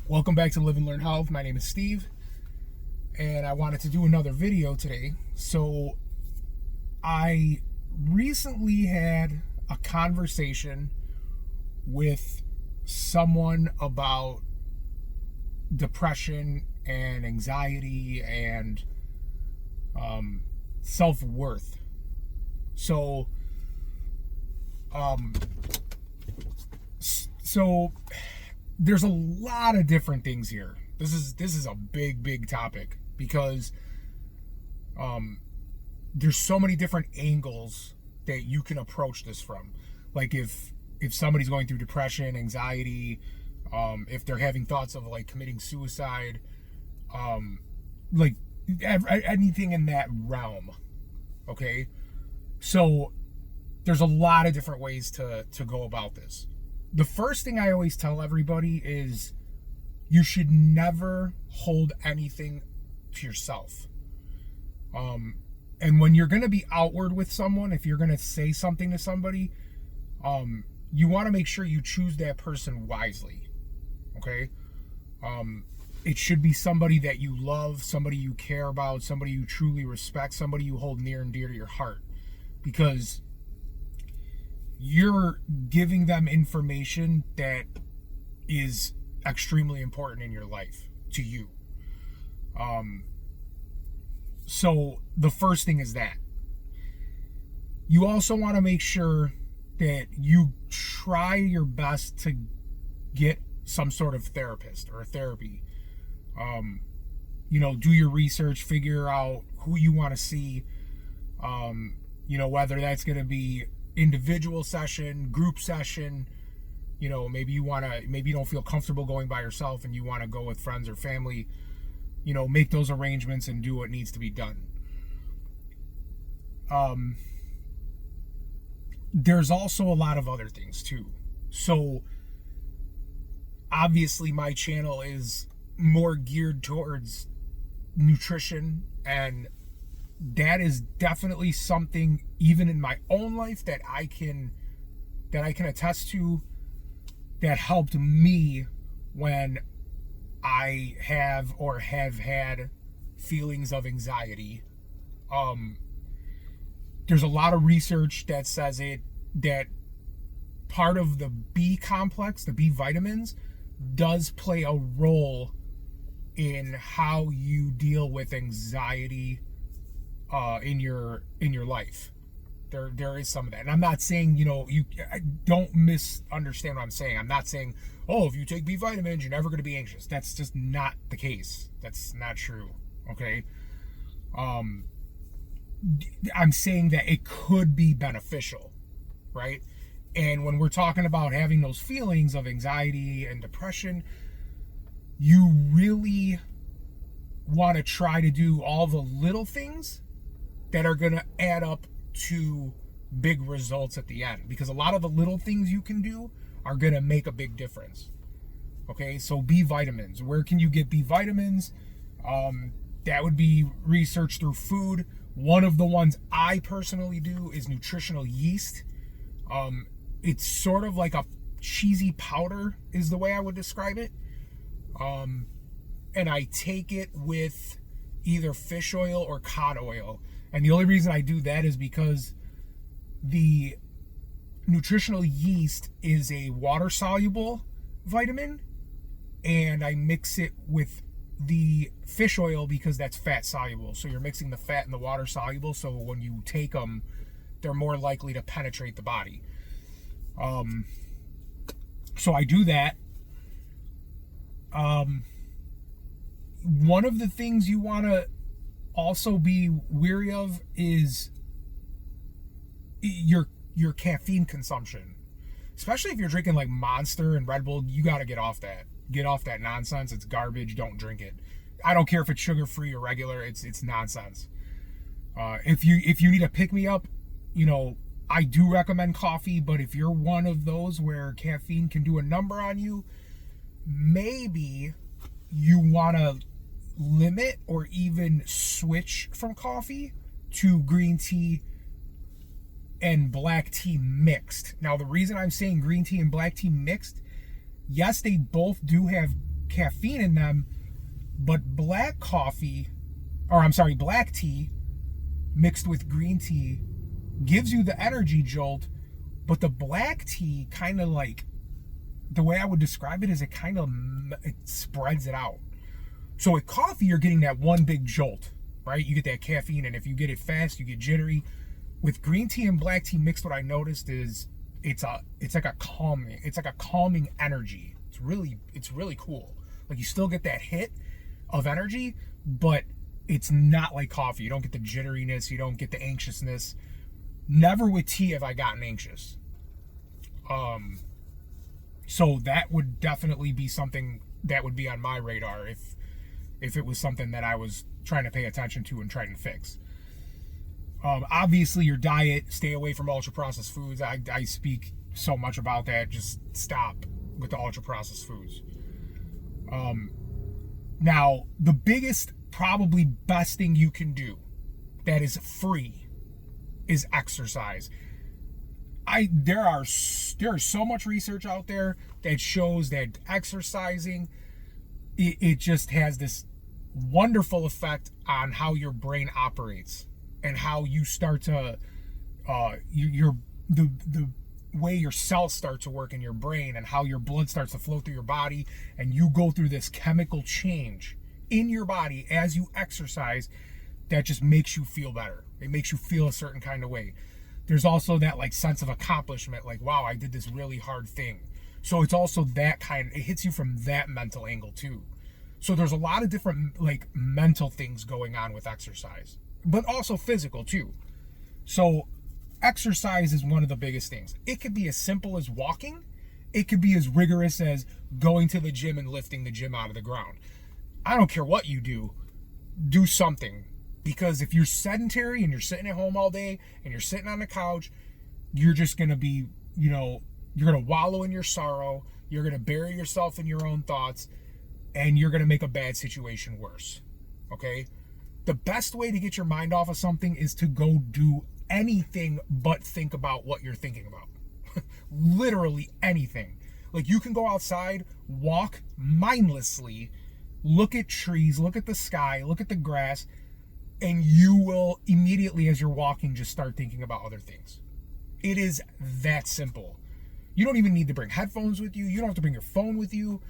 Welcome back to Live and Learn Health. My name is Steve, and I wanted to do another video today. So, I recently had a conversation with someone about depression and anxiety and self-worth. So, um, so there's a lot of different things here. This is a big topic because there's so many different angles that you can approach this from. Like if somebody's going through depression, anxiety, if they're having thoughts of like committing suicide, like anything in that realm. Okay, so there's a lot of different ways to go about this. The first thing I always tell everybody is you should never hold anything to yourself. And when you're going to be outward with someone, if you're going to say something to somebody, you want to make sure you choose that person wisely. Okay? It should be somebody that you love, somebody you care about, somebody you truly respect, somebody you hold near and dear to your heart. Because you're giving them information that is extremely important in your life to you. So the first thing is that. You also want to make sure that you try your best to get some sort of therapist or therapy. Do your research, figure out who you want to see, whether that's going to be individual session, group session, maybe you don't feel comfortable going by yourself and you want to go with friends or family, make those arrangements and do what needs to be done. There's also a lot of other things too. So obviously my channel is more geared towards nutrition, and that is definitely something, even in my own life, that I can attest to, that helped me when I have had feelings of anxiety. There's a lot of research that says that part of the B complex, the B vitamins, does play a role in how you deal with anxiety in your life. There is some of that, and I'm not saying I don't misunderstand what I'm saying. I'm not saying, oh, if you take B vitamins you're never going to be anxious. That's just not the case. That's not true. Okay. I'm saying that it could be beneficial, right? And when we're talking about having those feelings of anxiety and depression, you really want to try to do all the little things that are going to add up to big results at the end, because a lot of the little things you can do are going to make a big difference. Okay, so B vitamins. Where can you get B vitamins? That would be research through food. One of the ones I personally do is nutritional yeast. It's sort of like a cheesy powder is the way I would describe it. And I take it with either fish oil or cod oil. And the only reason I do that is because the nutritional yeast is a water-soluble vitamin, and I mix it with the fish oil because that's fat-soluble. So you're mixing the fat and the water-soluble, so when you take them, they're more likely to penetrate the body. So I do that. One of the things you want to also be weary of is your caffeine consumption. Especially if you're drinking like Monster and Red Bull, you got to get off that. Get off that nonsense. It's garbage. Don't drink it. I don't care if it's sugar-free or regular. It's nonsense. If you need a pick-me-up, I do recommend coffee, but if you're one of those where caffeine can do a number on you, maybe you want to limit or even switch from coffee to green tea and black tea mixed. Now, the reason I'm saying green tea and black tea mixed, yes, they both do have caffeine in them, but black tea mixed with green tea gives you the energy jolt, but the black tea kind of like, the way I would describe it is it spreads it out. So with coffee, you're getting that one big jolt, right? You get that caffeine, and if you get it fast, you get jittery. With green tea and black tea mixed, what I noticed is it's like a calming energy. It's really cool. Like, you still get that hit of energy, but it's not like coffee. You don't get the jitteriness, you don't get the anxiousness. Never with tea have I gotten anxious. So that would definitely be something that would be on my radar if it was something that I was trying to pay attention to and trying to fix. Obviously, your diet, stay away from ultra-processed foods. I speak so much about that. Just stop with the ultra-processed foods. Now, the biggest, probably best thing you can do that is free is exercise. There's so much research out there that shows that exercising, it just has this wonderful effect on how your brain operates and how you start to the way your cells start to work in your brain and how your blood starts to flow through your body, and you go through this chemical change in your body as you exercise that just makes you feel better. It makes you feel a certain kind of way. There's also that like sense of accomplishment, like, wow, I did this really hard thing. So it's also that it hits you from that mental angle too. So there's a lot of different like mental things going on with exercise, but also physical too. So exercise is one of the biggest things. It could be as simple as walking. It could be as rigorous as going to the gym and lifting the gym out of the ground. I don't care what you do something. Because if you're sedentary and you're sitting at home all day and you're sitting on the couch, you're just going to be, you're going to wallow in your sorrow. You're going to bury yourself in your own thoughts, and you're going to make a bad situation worse. Okay? The best way to get your mind off of something is to go do anything but think about what you're thinking about. Literally anything. Like, you can go outside, walk mindlessly, look at trees, look at the sky, look at the grass, and you will immediately, as you're walking, just start thinking about other things. It is that simple. You don't even need to bring headphones with you. You don't have to bring your phone with you.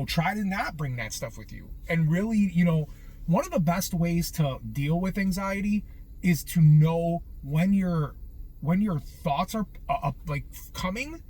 Try to not bring that stuff with you. And really, one of the best ways to deal with anxiety is to know when your thoughts are like coming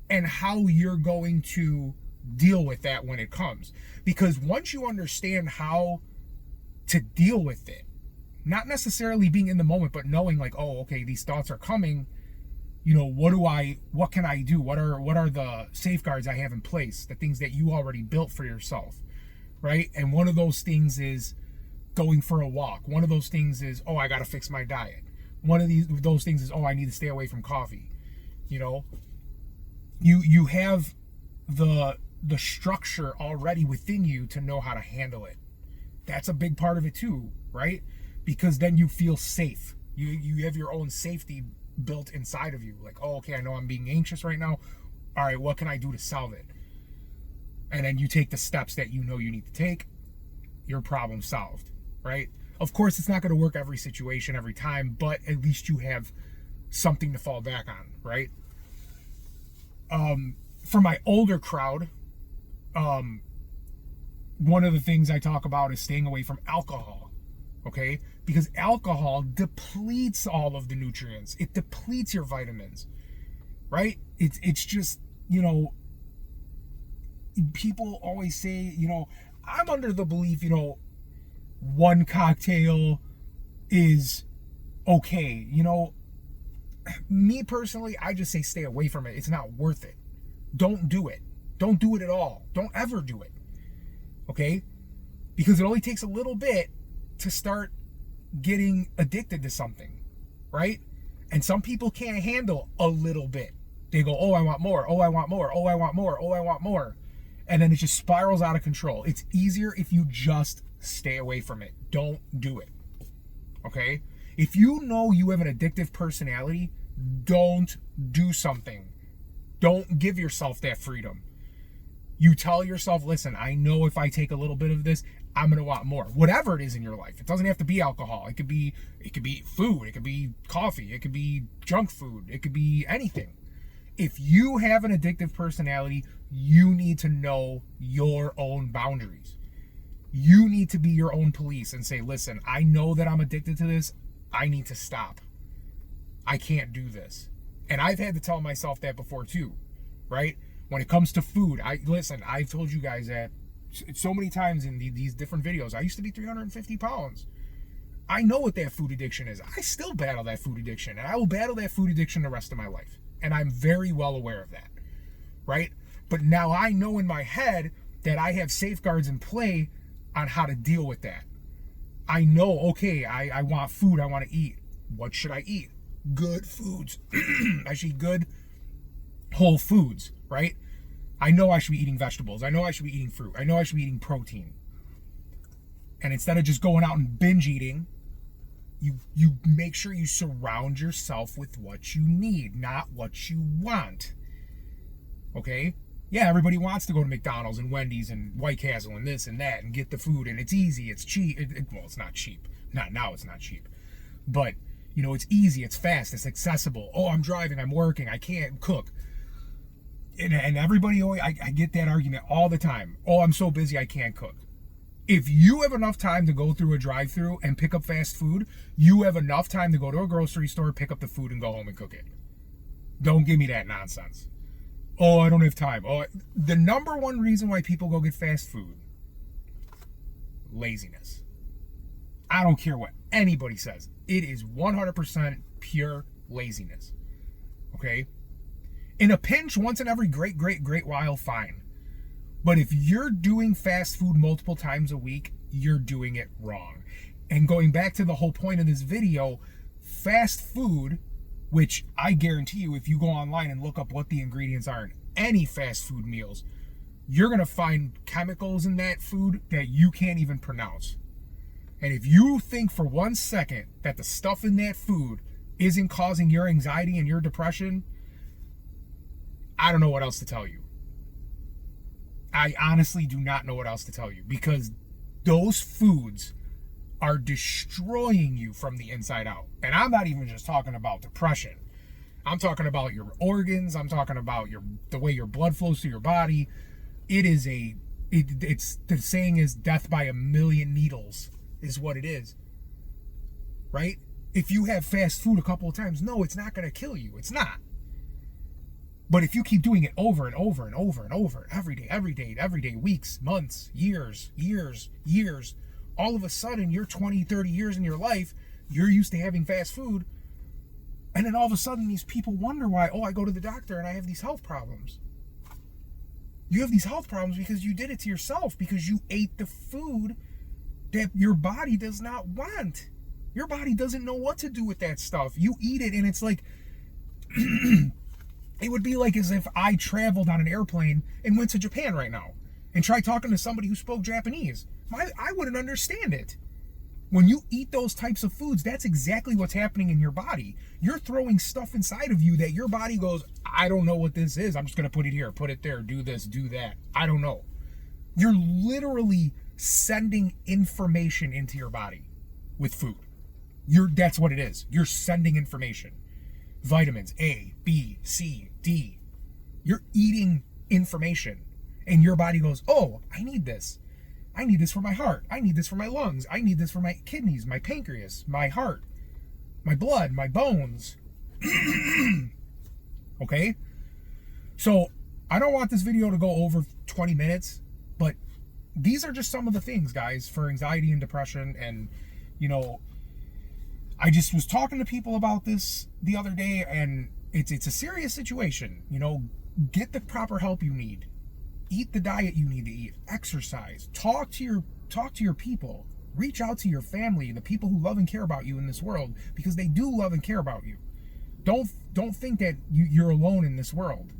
and how you're going to deal with that when it comes. Because once you understand how to deal with it, not necessarily being in the moment, but knowing like, oh, okay, these thoughts are coming. What can I do? What are the safeguards I have in place? The things that you already built for yourself, right? And one of those things is going for a walk. One of those things is, oh, I got to fix my diet. One of those things is, oh, I need to stay away from coffee. You have the structure already within you to know how to handle it. That's a big part of it too, right? Because then you feel safe. You have your own safety built inside of you. Like, oh, okay, I know I'm being anxious right now. All right, what can I do to solve it? And then you take the steps that you know you need to take. Your problem solved, right? Of course, it's not going to work every situation, every time, but at least you have something to fall back on, right? For my older crowd, one of the things I talk about is staying away from alcohol, okay? Because alcohol depletes all of the nutrients. It depletes your vitamins, right? It's just, people always say, I'm under the belief, one cocktail is okay. Me personally, I just say stay away from it. It's not worth it. Don't do it. Don't do it at all. Don't ever do it. Okay? Because it only takes a little bit to start getting addicted to something, right? And some people can't handle a little bit. They go, oh, I want more. Oh, I want more. Oh, I want more. Oh, I want more. And then it just spirals out of control. It's easier if you just stay away from it. Don't do it. Okay? If you know you have an addictive personality, don't do something. Don't give yourself that freedom. You tell yourself, listen, I know if I take a little bit of this, I'm going to want more. Whatever it is in your life. It doesn't have to be alcohol. It could be food. It could be coffee. It could be junk food. It could be anything. If you have an addictive personality, you need to know your own boundaries. You need to be your own police and say, listen, I know that I'm addicted to this. I need to stop. I can't do this. And I've had to tell myself that before too, right? When it comes to food, I've told you guys that so many times in these different videos. I used to be 350 pounds. I know what that food addiction is. I still battle that food addiction, and I will battle that food addiction the rest of my life. And I'm very well aware of that, right? But now I know in my head that I have safeguards in play on how to deal with that. I know, okay, I want food, I want to eat. What should I eat? Good foods. I should eat good whole foods, right? I know I should be eating vegetables. I know I should be eating fruit. I know I should be eating protein. And instead of just going out and binge eating, you make sure you surround yourself with what you need, not what you want. Okay? Yeah, everybody wants to go to McDonald's and Wendy's and White Castle and this and that and get the food, and it's easy, it's cheap. Well, it's not cheap. Not now, it's not cheap. But, you know, it's easy, it's fast, it's accessible. Oh, I'm driving, I'm working, I can't cook. And everybody always, I get that argument all the time. Oh, I'm so busy, I can't cook. If you have enough time to go through a drive-thru and pick up fast food, you have enough time to go to a grocery store, pick up the food, and go home and cook it. Don't give me that nonsense. Oh, I don't have time. Oh, the number one reason why people go get fast food, laziness. I don't care what anybody says. It is 100% pure laziness. Okay? In a pinch, once in every great while, fine. But if you're doing fast food multiple times a week, you're doing it wrong. And going back to the whole point of this video, fast food, which I guarantee you, if you go online and look up what the ingredients are in any fast food meals, you're going to find chemicals in that food that you can't even pronounce. And if you think for 1 second that the stuff in that food isn't causing your anxiety and your depression, I don't know what else to tell you. I honestly do not know what else to tell you, because those foods are destroying you from the inside out. And I'm not even just talking about depression. I'm talking about your organs. I'm talking about the way your blood flows through your body. It's the saying is death by a million needles is what it is. Right? If you have fast food a couple of times, no, it's not going to kill you. It's not. But if you keep doing it over and over and over and over, every day, weeks, months, years, all of a sudden you're 20, 30 years in your life, you're used to having fast food. And then all of a sudden these people wonder why, I go to the doctor and I have these health problems. You have these health problems because you did it to yourself, because you ate the food that your body does not want. Your body doesn't know what to do with that stuff. You eat it and it's like... It would be like as if I traveled on an airplane and went to Japan right now and tried talking to somebody who spoke Japanese. I wouldn't understand it. When you eat those types of foods, that's exactly what's happening in your body. You're throwing stuff inside of you that your body goes, I don't know what this is. I'm just going to put it here, put it there, do this, do that. I don't know. You're literally sending information into your body with food. That's what it is. You're sending information. Vitamins A, B, C, D. You're eating information. And your body goes, oh, I need this. I need this for my heart. I need this for my lungs. I need this for my kidneys, my pancreas, my heart, my blood, my bones. Okay? So, I don't want this video to go over 20 minutes, but these are just some of the things, guys, for anxiety and depression. And, you know, I just was talking to people about this the other day, and it's a serious situation. You know, get the proper help you need. Eat the diet you need to eat. Exercise. Talk to your people. Reach out to your family, the people who love and care about you in this world, because they do love and care about you. Don't think that you're alone in this world.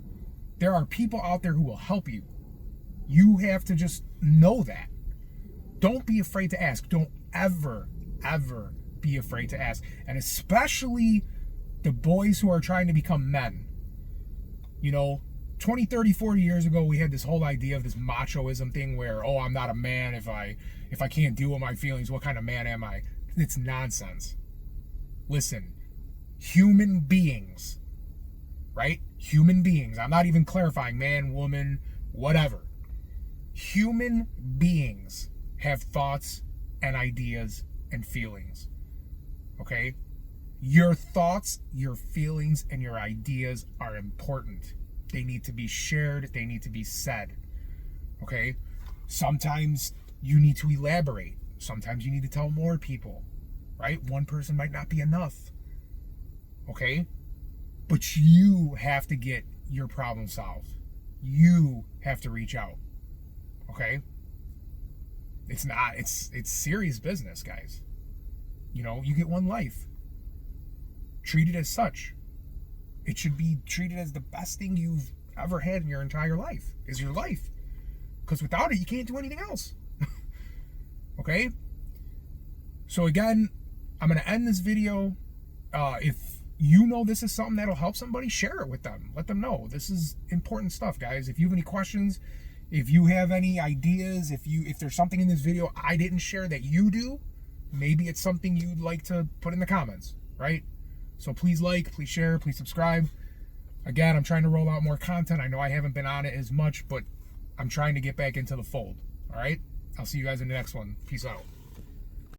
There are people out there who will help you. You have to just know that. Don't be afraid to ask. Don't ever be afraid to ask. And especially the boys who are trying to become men. You know, 20, 30, 40 years ago, we had this whole idea of this machoism thing where, oh, I'm not a man if I can't deal with my feelings. What kind of man am I? It's nonsense. Listen, human beings, right? Human beings. I'm not even clarifying man, woman, whatever. Human beings have thoughts and ideas and feelings. Okay? Your thoughts, your feelings, and your ideas are important. They need to be shared. They need to be said. Okay? Sometimes you need to elaborate. Sometimes you need to tell more people. Right? One person might not be enough. Okay? But you have to get your problem solved. You have to reach out. Okay? It's serious business, guys. You know, you get one life. Treat it as such. It should be treated as the best thing you've ever had in your entire life, is your life. Because without it, you can't do anything else. Okay? So again, I'm going to end this video. If you know this is something that'll help somebody, share it with them. Let them know. This is important stuff, guys. If you have any questions, if you have any ideas, if there's something in this video I didn't share that you do, maybe it's something you'd like to put in the comments, right? So please like, please share, please subscribe. Again, I'm trying to roll out more content. I know I haven't been on it as much, but I'm trying to get back into the fold. All right? I'll see you guys in the next one. Peace out.